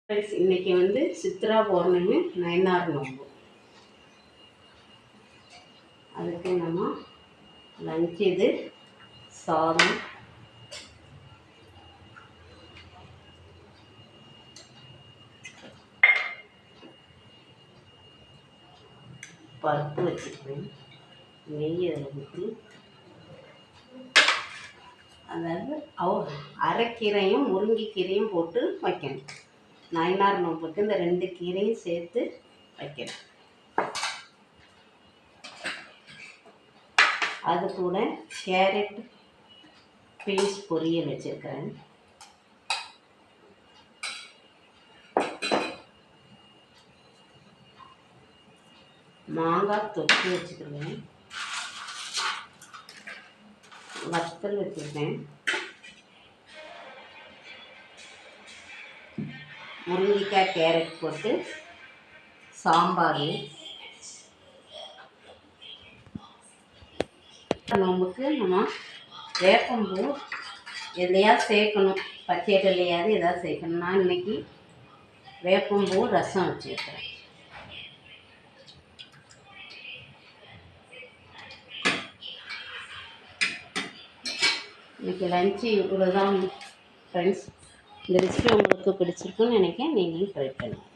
இன்னைக்கு வந்து சித்ரா பௌர்ணமி நயனார் நோம்பு. அதுக்கு நம்ம லஞ்ச் இது சாதம், பருப்பு வச்சுருக்கேன், நெய் அதில் ஊற்றி, அதாவது அரைக்கீரையும் முருங்கைக்கீரையும் போட்டு வைக்கணும். நயனார் நோம்புக்கு இந்த 2 கீரையும் சேர்த்து வைக்கணும். அது கூட கேரட் பீன்ஸ் பொரியல் வச்சுருக்கிறேன். மாங்காய் தொக்கு வச்சுக்கிறேன், வத்தல் வச்சுருக்கேன், முருங்கைக்காய் கேரட் போட்டு சாம்பார். நோம்புக்கு நம்ம வேப்பம்பூ எதையாவது சேர்க்கணும், பச்சையிலையாவது எதாவது சேர்க்கணும். நான் இன்றைக்கி வேப்பம்பூ ரசம் வச்சுருக்கிறேன். இன்றைக்கி லஞ்சு இவ்வளோ தான் ஃப்ரெண்ட்ஸ். இந்த ரெசிபி உங்களுக்கு பிடிச்சிருக்குன்னு நினைக்கிறேன். நீங்களும் ட்ரை பண்ணுங்கள்.